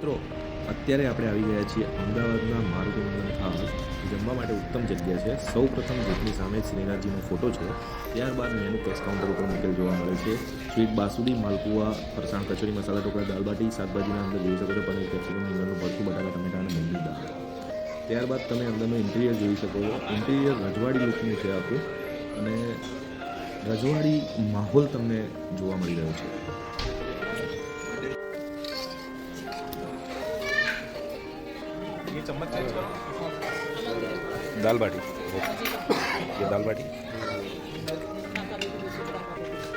મિત્રો અત્યારે આપણે આવી ગયા છીએ અમદાવાદના મારુતિ મંદિર ખાસ જમવા માટે ઉત્તમ જગ્યા છે. સૌ પ્રથમ ગેટની સામે શ્રીનાથજીનો ફોટો છે. ત્યારબાદ મેનુ કેશ કાઉન્ટર ઉપર મૂકેલ જોવા મળે છે. સ્વીટ બાસુદી, માલપુઆ, ફરસાણ, કચોરી, મસાલા ઢોકળા, દાલબાટી, શાકભાજીના અંદર જોઈ શકો છો પનીર, કેપ્સિકમ, રીંગણનું ભરતું, બટાકા, ટમેટા અને મમની દાળ. ત્યારબાદ તમે અંદરનું ઇન્ટિરિયર જોઈ શકો છો. ઇન્ટિરિયર રજવાડી લુકનું છે આખું અને રજવાડી માહોલ તમને જોવા મળી રહ્યો છે. चम्मच चेंज करो. दाल बाटी. ये दाल बाटी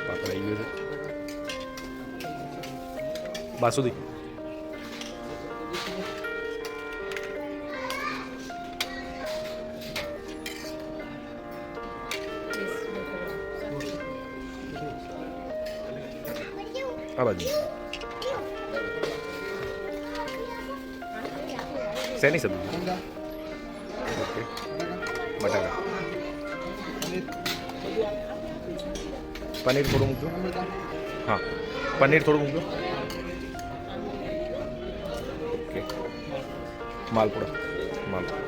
पापड़ आई हुए थे. बासुदी. आ बाजू सैनी सब्जी. ओके. बटाका. पनीर थोड़ा मूकजो. हाँ पनीर थोड़ा मूकजो. ओके. मालपुड़ा. मालपुड़ा.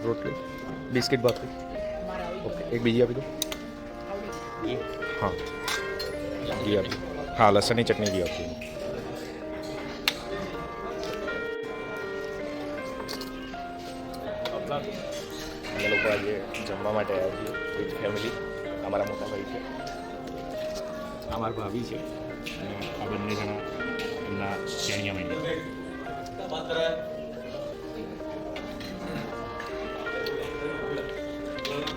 रोटली, बिस्किट बात ओके. एक बीजी आपी दो. हाँ जी आप. हाँ लसन की चटनी भी आपकी. અમે લોકો આજે જમવા માટે આવ્યા છીએ વિથ ફેમિલી. અમારા મોટા ભાઈ છે, અમારા ભાભી છે અને આ બંને જણા એમના શેણિયા મહિના.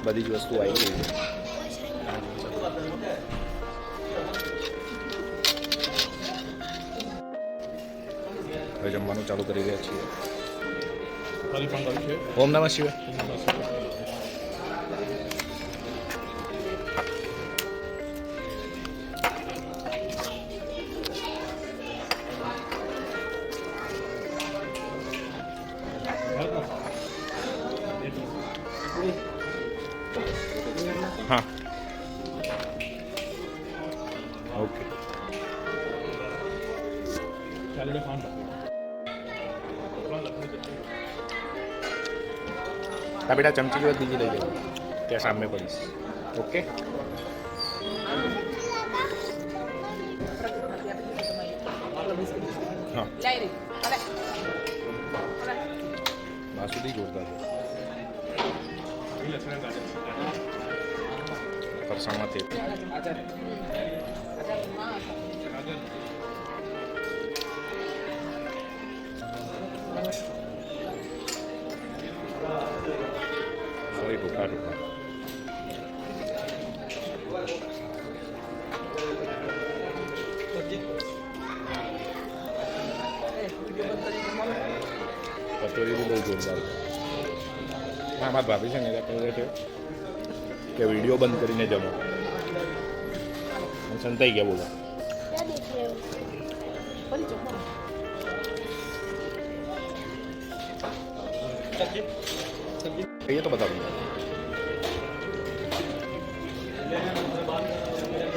બધી જ વસ્તુ આવી ગઈ છે. હવે જમવાનું ચાલુ કરી રહ્યા છીએ. ઓમ નમઃ શિવાય. हाँ ओके. हाँ बेटा चमची जो बीजी लई जाओ क्या सामने पड़ीश. ओके. हाँ बासुदी जोरदार है. फरसाणમાં તે સોરી ઢોકળા ઢોકળા. કચોરી બી બહુ જોરદાર. હા મારા ભાભી છે ને એ કહે છે કે વિડીયો બંધ કરીને જમો. સંતાઈ ગયા બોલો. કહીએ તો બતાવું.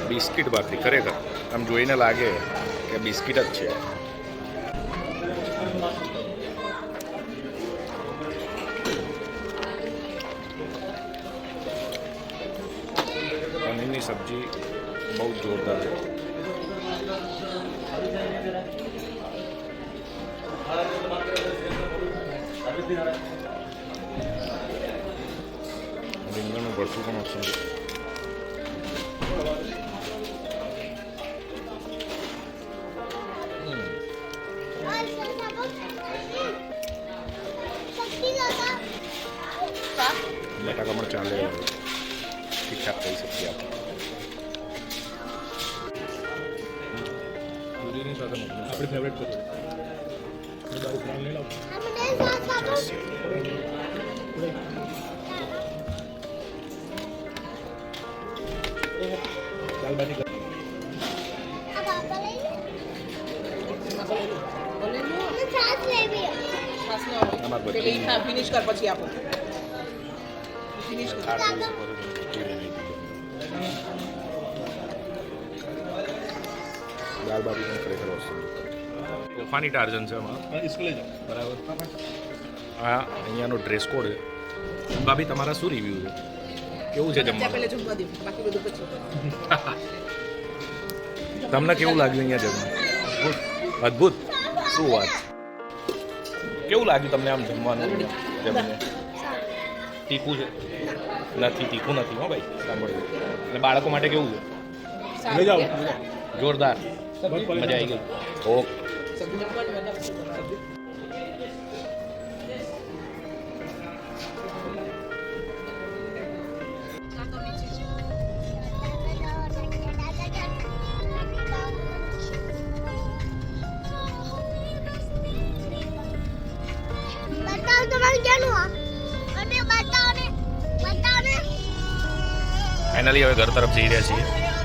બિસ્કિટ ભાખરી ખરેખર આમ જોઈને લાગે કે બિસ્કિટ જ છે. પનીરની સબ્જી બહુ જોરદાર છે. રીંગણનું ભરતું પણ ઓપ્શન છે. બટાકા પણ ચાલે, ઠીક ઠાક કહી શકીએ આપણે. પૂરીની સાથે આપણી ફેવરેટ કચોરી લઈ લાવ. દાલ બાટી અમાર બધી ફિનિશ કર પછી આપો ફિનિશ કર દાળ બાટી પણ ખરેખર વસ્તુ તોફાની ટાર્જન છે એમાં બરાબર હા અહીંયાનો ડ્રેસ કોડ છે ભાભી તમારા શું રિવ્યુ છે કેવું છે ત્યાં જમવાનું પહેલે જમવા દે બાકી બધું પછી તમને કેવું લાગ્યું અહીંયા જમવાનું અદ્ભુત શું વાત કેવું લાગ્યું તમને આમ જમવાનું જમીને તીખું છે નથી તીખું નથી હો ભાઈ સાંભળજો અને બાળકો માટે કેવું છે જોરદાર મજા આવી ગઈ ઓકે સબ્જી જમવાની મતલબ સબ્જી बताओ तुम्हारे क्या हुआ अरे बताओ ने ફાઇનલી હવે ઘર તરફ જઈ રહ્યા છીએ